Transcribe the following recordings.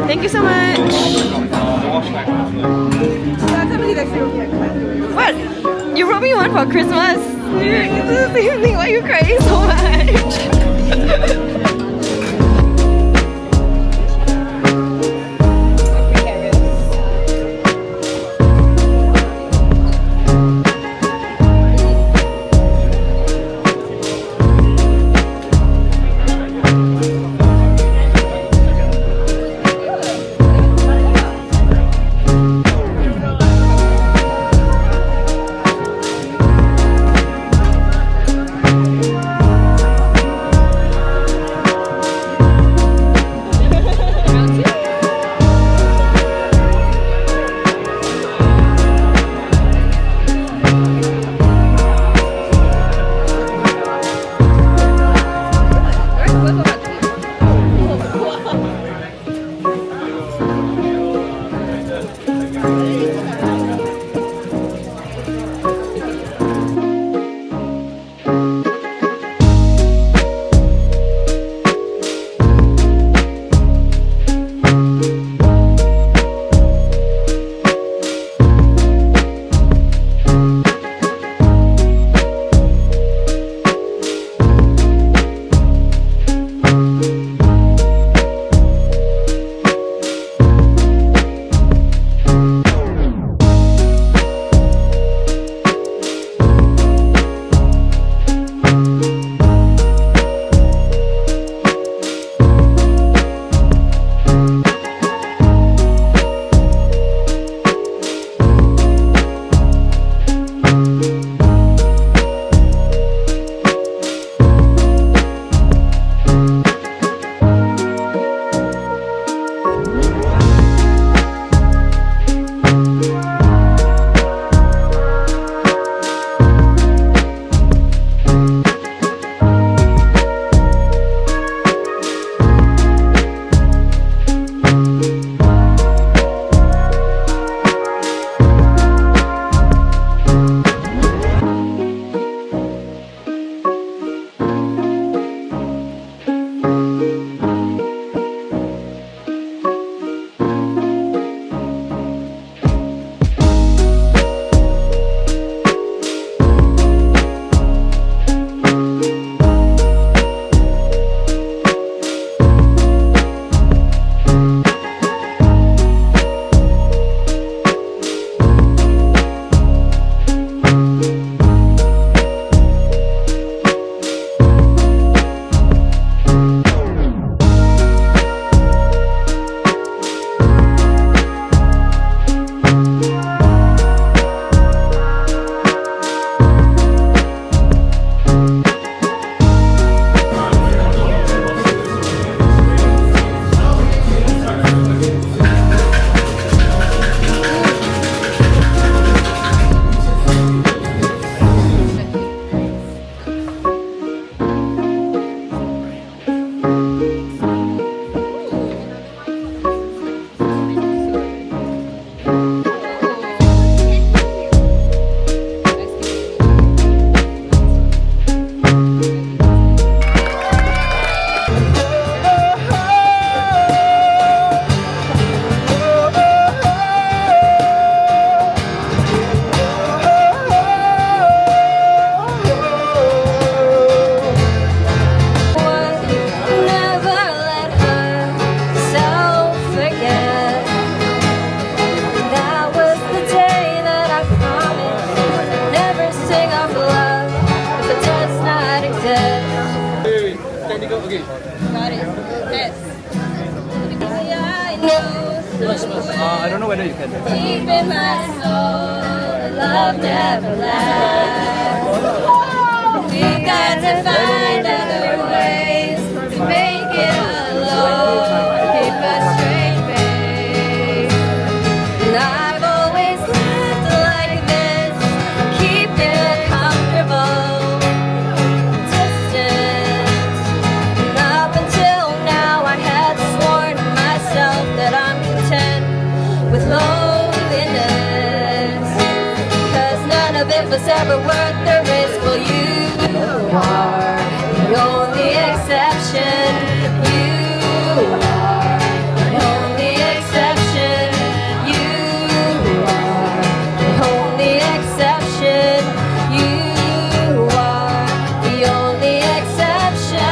Thank you so much. What? You brought me one for Christmas? It's the same thing. Why are you crying so much? ready to go? Okay. Got it. Yes. I don't know whether you can. Deep in my soul, love never lasts. We got to find other ways to make it alone. Keep a straight face. And I've always lived like this. Keep it comfortable. Distance. And up until now, I had sworn to myself that I'm content with loneliness. Cause none of it was ever worth the risk. Well, you are the only exception. You are the only exception. You are the only exception. You are the only exception.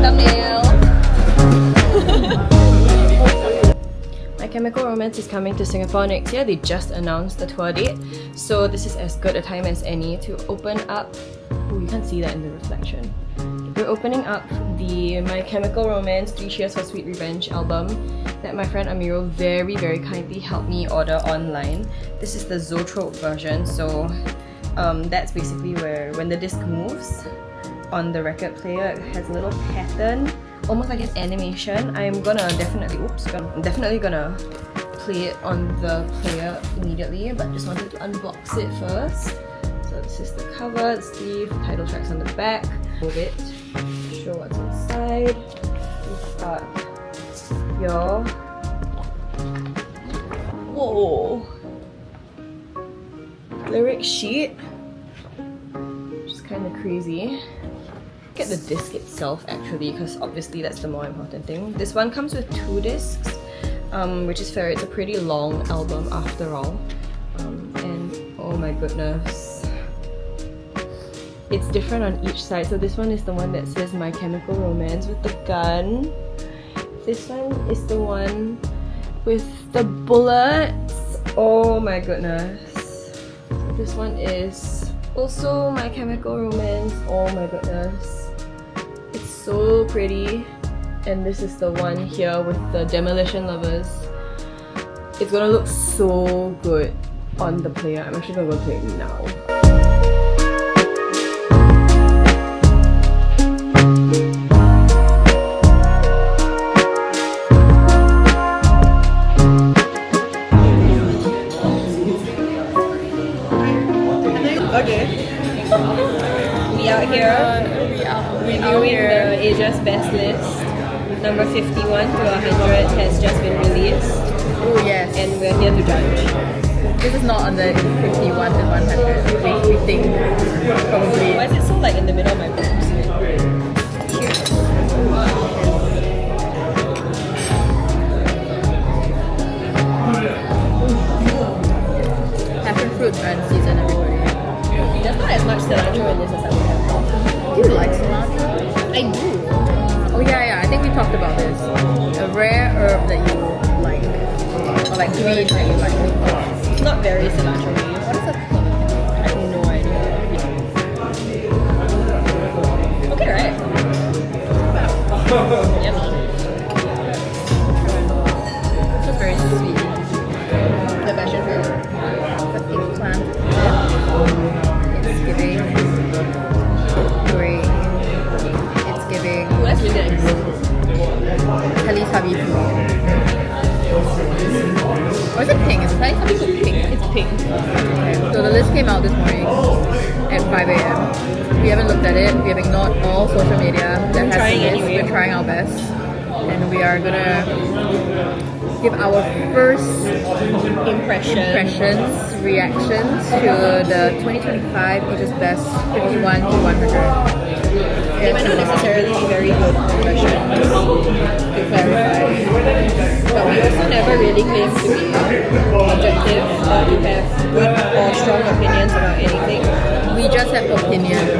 Thumbnail. My Chemical Romance is coming to Singapore next year. They just announced the tour date, so this is as good a time as any to open up. Oh, you can't see that in the reflection. We're opening up the My Chemical Romance 3 Cheers for Sweet Revenge album that my friend Amirul very kindly helped me order online. This is the Zoetrope version, so that's basically where when the disc moves on the record player, it has a little pattern, almost like an animation. I'm definitely gonna play it on the player immediately, but just wanted to unbox it first. So this is the cover, the sleeve, title tracks on the back. Move it, show what's inside. We've got your lyric sheet, which is kind of crazy. Get the disc itself actually, because obviously that's the more important thing. This one comes with 2 discs, which is fair. It's a pretty long album after all, and oh my goodness, it's different on each side. So this one is the one that says My Chemical Romance with the gun. This one is the one with the bullets. Oh my goodness. This one is also My Chemical Romance. Oh my goodness. It's so pretty. And this is the one here with the Demolition Lovers. It's gonna look so good on the player. I'm actually gonna go play it now. Okay. We out here reviewing the Asia's Best list. Number 51 to 100 has just been released. Oh yes. And we're here to judge. This is not on the 51 to 100. We think probably. Why is it so like in the middle of my boobs? Passion fruit and season, everybody. There's not as much cilantro in this as I would have thought. Do you like cilantro? I do. Oh yeah, I think we talked about this. A rare herb that you like, or like green that you like. It's not very cilantro-y. What is it called? I have no idea. Okay, right? Yummy. It's very sweet. The passion fruit. The eggplant. It's giving green. It's giving Ooh, that's really nice. Teletubby food. Or is it pink? Is Teletubby food pink? It's pink. Okay. So the list came out this morning at 5 a.m. We haven't looked at it. We have ignored all social media that has trying the list. anyway. We're trying our best. And we are gonna give our first impressions, reactions to the 2025 Asia's Best 51 to 100. They might not necessarily be very good impressions. to clarify. But we also never really claim to be objective or to have good or strong opinions about anything. We just have opinions,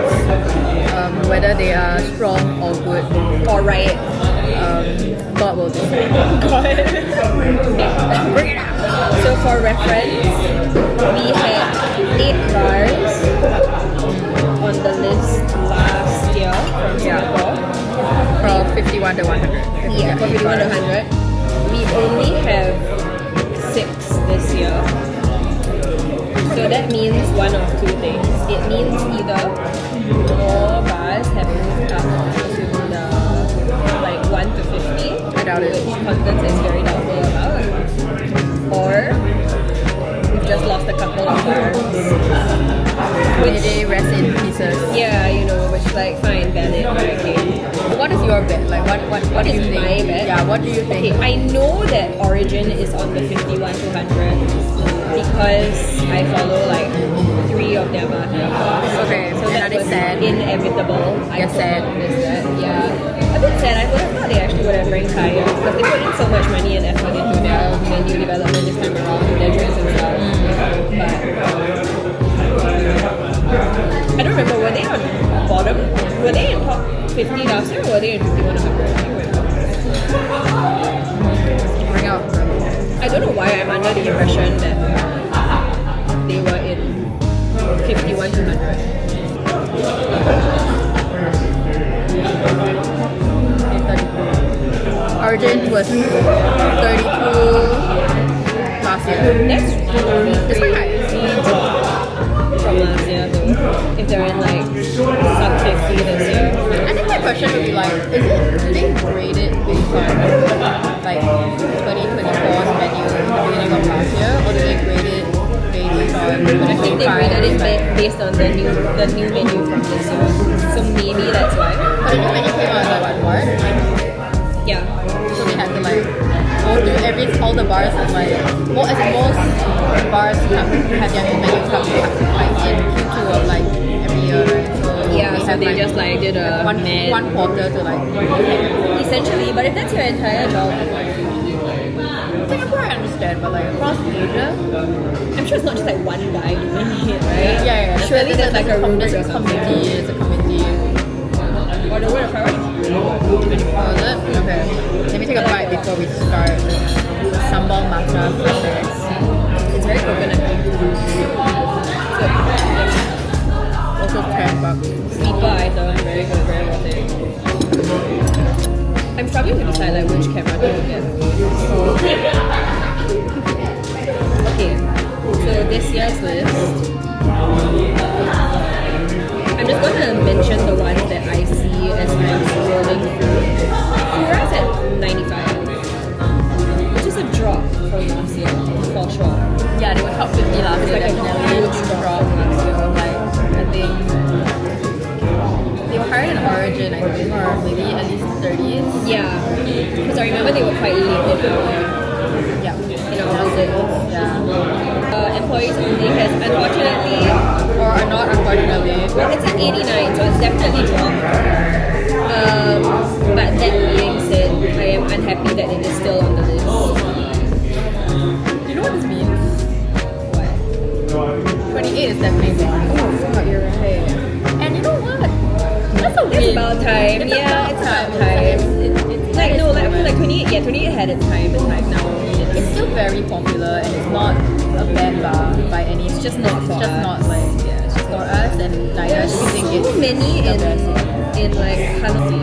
whether they are strong or good. Or right. God will decide. Bring it out. So for reference, we had 8 bars on the list last year from Singapore. From 51 to 100. Yeah, from 51 to 100. We only have 6 this year. So that means one of two things. It means either more bars have moved up to the like 1 to 50. I doubt it. Which Constance is very doubtful about. Or we've just lost a couple of bars. May they rest in pieces. Yeah, you know, which like fine, valid, okay. What is your bet? Like what do you is think? my bet? Yeah, what do you think? Okay, I know that Origin is on the 51 to 100 because I follow like 3 of their markets. Okay, so that was sad. Inevitable. You're sad. Yeah, a bit sad. I would have thought they actually would have ranked higher because they put in so much money and effort into their menu development this time around with their drinks and stuff. But I don't remember, were they on bottom? Were they in top 50 last year or were they in 51 to 100? I can't remember. Bring out. I don't know why I'm under the impression that they were in 51 to 100. Origin was 32 last year. That's quite high. From last year though. If they're in like sub 50 this year. I think my question would be like, is it, do they grade it based on like 2024's menu at the beginning of last year, or do they grade it based on I think they graded it based on the new menu from this year. So maybe that's why. But the new menu came out in like what, March? Yeah. So they had to like go through all the bars and like most bars have their new menu come like in Q2 of like every year, right? So Yeah, they so have, they like, just like did a one quarter to like essentially, but if that's your entire job, Singapore I understand, but like across Asia, I'm sure it's not just like one guy doing it, right? yeah. Surely there's like a rubric or something. It's a committee. Or the word of priority. Oh, is it? Okay. Let me take a bite before we start. Sambal matcha flavors. It's very coconutty. Also $10. Sleeper item, very good, very worth it. I'm struggling to decide like which camera to look at. Okay, so this year's list. I'm just going to mention the ones that I see as I'm scrolling through. Fura's at 95, which is a drop from last year, for sure. Yeah, they were top 50 last year. It's like a huge drop from last year. Like, I think they were higher than Origin, I think, or maybe at least 30s. Yeah, because I remember they were quite late in our list. Yeah. Employees only has unfortunately, Or not, unfortunately. well, it's at 89, so it's definitely dropped. But that being said, I am unhappy that it is still on the list. You know what this means? What? 28 is definitely gone. Oh fuck, you're right. And you know what? That's a It's win. about time. It's Yeah, about it's about time. time. It's Like no, like I feel like 28. Yeah, 28 had its time. It's like now. it's still very popular and it's not a bad bar by any means. It's just not for It's just us. not like Yeah, it's just for us, and neither do we think so it's many the best. in like Hansi.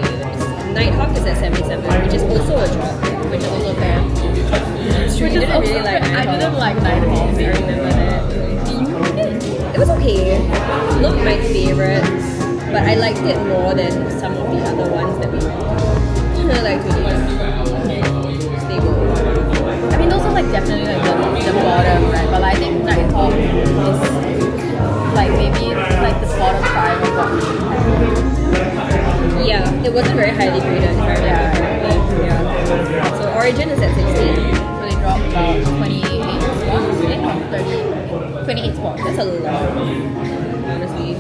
Nighthawk is at 77, which is also a drop. Which is also fair. Which Which is is also really like I Nighthawk. didn't like Nighthawk. I remember that. It was okay. Not my favorite, but I liked it more than some of the other ones that we went. Like stable. I mean, those are like definitely like the bottom, right? But I think Nighthawk is like maybe like the bottom 5 of what we have. Yeah, it wasn't very highly graded. If I remember correctly. Yeah. So Origin is at 16. So they dropped about 28 spots. No, 28 spots. That's a lot, honestly.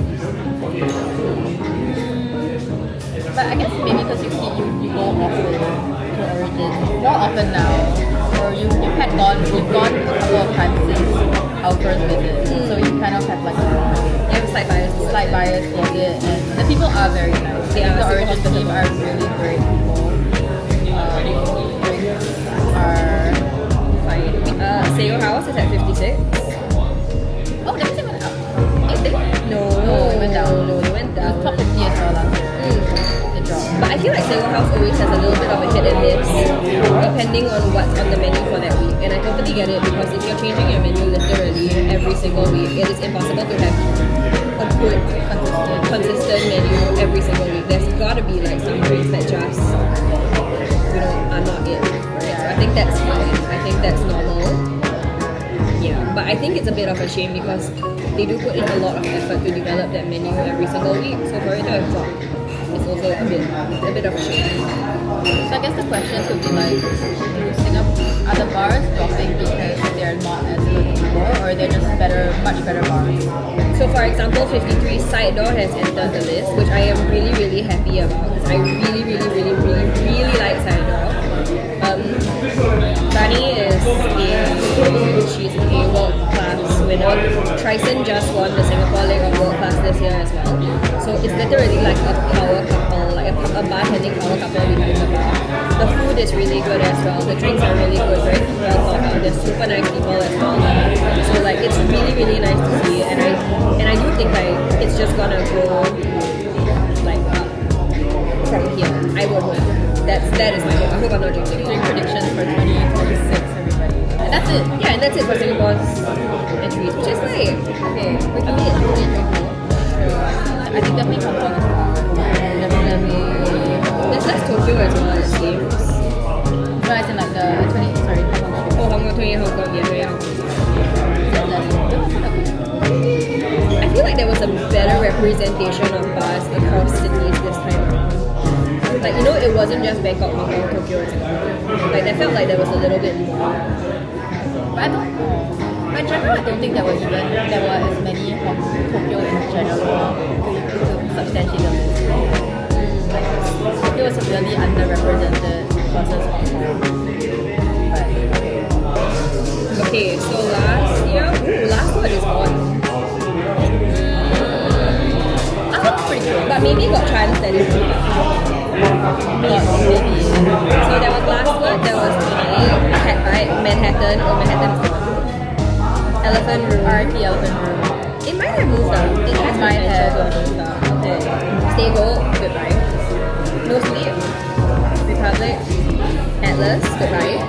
But I guess maybe because you go often to Origin, more often now, or you've gone a couple of times since our first visit, so you kind of have like You have a slight bias. towards it, and the people are very nice. Yeah, the super Origin team are really great people. Drinks are Fine. Sale House is at 56. oh, let me take one out. No, it went down. No, it went It was down. top 50 as well last year. It dropped. But I feel like Sale House always has a little bit of a hit and miss, depending on what's on the menu for that week. And I totally get it because if you're changing your menu literally every single week, it is impossible to have a good, consistent menu every single week. There's gotta be like some drinks that just, are not it. Right? So I think that's fine. I think that's normal. Yeah, but I think it's a bit of a shame because they do put in a lot of effort to develop that menu every single week. So for it to have dropped, it's also a bit of a shame. So I guess the question could be like, are the bars dropping because they're not as good anymore, or they're just much better bars? So for example, 53 Side Door has entered the list, which I am really, really happy about because I really, really, really, really, really like Side Door. Bunny she's a world class winner. Trison just won the Singapore League of World Class this year as well. So it's literally like a power couple, like a bartending power couple behind the bar. The food is really good as well. The drinks are really good, very well thought out. They're super nice people as well. So like it's really, really nice to see, and I do think like it's just gonna go like up from here. I would hope. That is my hope. I hope I'm not jinxing it. Doing predictions for 2026, everybody. And that's it. Yeah, and that's it for Singapore's entries, which is like, okay, we can be I think definitely Hong Kong as well. definitely. There's less Tokyo as well, it seems. But I think like the 20, sorry, Hong Kong. Oh, Hong Kong, 28 Hong Kong, yeah, 28 Hong Kong. I feel like there was a better representation of bars across cities this time around. Like, it wasn't just Bangkok, Hong Kong, Tokyo, and Singapore. Like, I felt like there was a little bit more. But I don't know. But in general, I don't think there were as many Tokyo in general to substantiate the list. Like, Tokyo was really underrepresented versus Hong Kong. But Okay, so last word is on. I thought it was pretty good. But maybe got chance that is maybe. So there was last word, there was Cat Bite, Manhattan, Manhattan is gone. Elephant Room. RIP Elephant Room. It might have moved up. It has might have. moved up. Okay. Stay Gold, goodbye. No Sleep, Republic, Atlas, goodbye.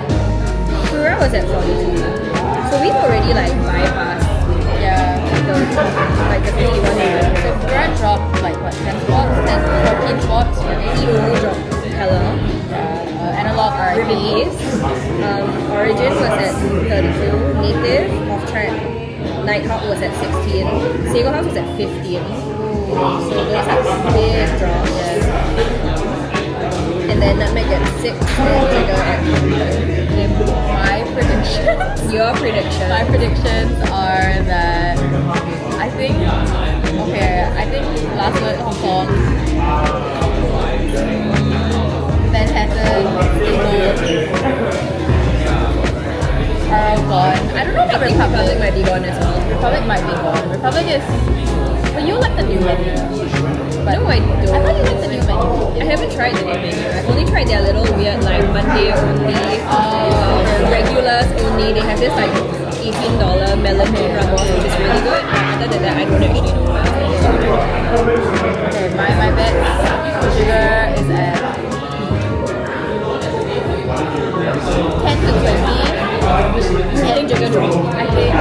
Pura was at 42. So we've already like bypassed the 51 So Fura dropped like what, 10 spots? 14 spots? EO dropped hella. Analog RIP. Origin was at 32. Native, Off Track, Nighthawk was at 16. Sego House was at 15. So those are big drops. And then Nutmeg at 6 and Jigger at 3. My predictions. Your prediction. My predictions are that I think last word Hong Kong, Manhattan, are all gone. I don't know if I think Republic might be gone as well. Republic might be gone. Republic is. But you like the new menu. But No, I don't. I thought you liked the new menu. I haven't tried the new menu. I've only tried their little weird like Monday only, regulars only. They have this like $18 melon ramos, which is really good. Other than that, I don't actually know what else. Okay, my bet sugar is at 10 to 20. I think Jigger drop. I think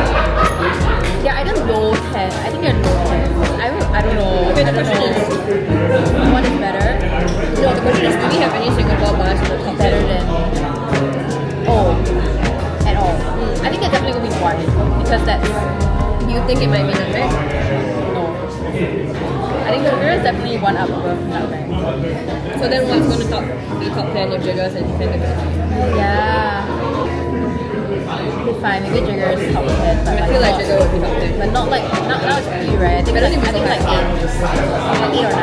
they're either low 10. I think they're low 10. I don't know. Okay, I the don't question know. What is better? No, the question is, do we have any Singapore bars in the top Better 10? than at all. I think they're definitely gonna be one because that's Do you think it might be Nutmeg? no. I think sugar is definitely one up above Nutmeg. So then what's going to be top 10 if Jiggers and Pentagon? Yeah. Okay, fine. Maybe Jigger is top 10, but I feel like not- Jigger would be top 10. But not like now it's pretty rare. I think I don't think like it's like so 8 or 9.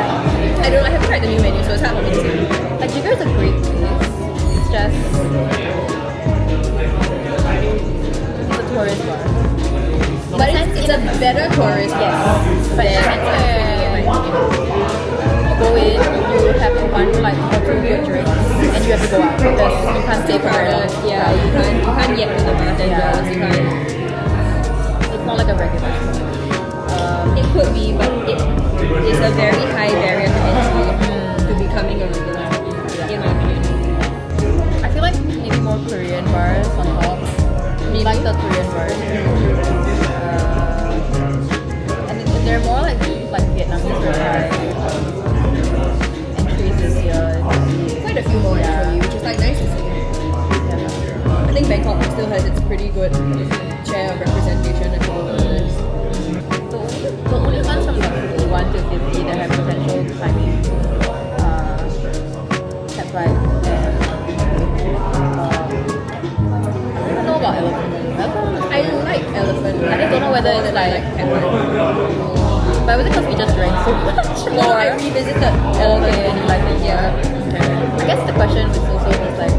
I don't know, I haven't tried the new menu, so it's hard for have to go out because you can't stay Too for very long. crowded. Yeah, you can't yet to the bartenders. You can't. It's not like a regular store. It could be, but it is a very high barrier to entry to becoming a regular, in my opinion. I feel like maybe more Korean bars on top. Me like the Korean bars. And they're more like Vietnamese or entries this year. Quite a few more actually, which is like nice to see. Yeah. I think Bangkok still has its pretty good share of representation at all of this. The only ones from like 51 to 50 that have potential climbing have like I don't know about elephant. I like elephant. I just don't know whether it's like but was it because we just drank so much? No, I revisited elephant. Okay, and you like it? Yeah. Okay. I guess the question was also just like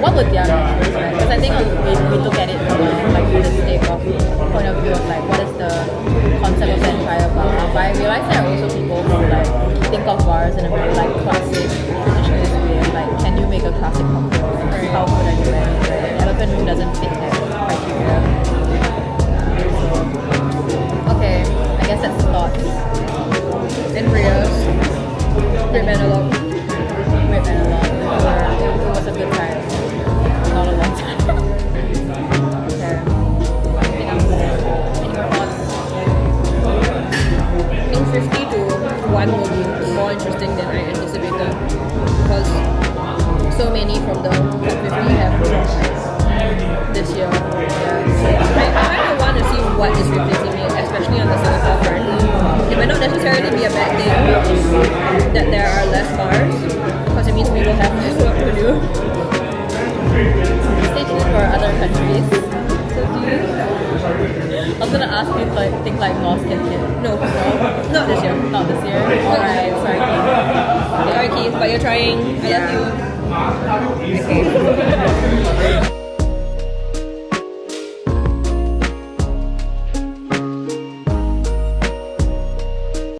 what would their match right? Because I think we look at it from a like holistic point of view of like what is the concept of the entire bar. But I realize there are also people who like think of bars in a very like classic, traditionalist way. Like, can you make a classic cocktail? Like, how good are you at it? Right? Elephant Room doesn't fit that criteria. Okay, I guess that's the thoughts. And Rios. Great analog. Great analog. It was a good time. Not a long time. Okay. Anything else? Any more thoughts? I think 50 to 1 will be more interesting than I anticipated because so many from the top 50 have dropped this year. Yeah. So I kind of want to see what is replacing it, especially on the Singapore front. It might not necessarily be a bad thing that there are less bars because it means we will have less work to do. Stay tuned for other countries. So do you? I was gonna ask you if like think like North can hit. No, not this year. Not this year. Alright, sorry. Sorry, Keith, but you're trying. I love you. Okay.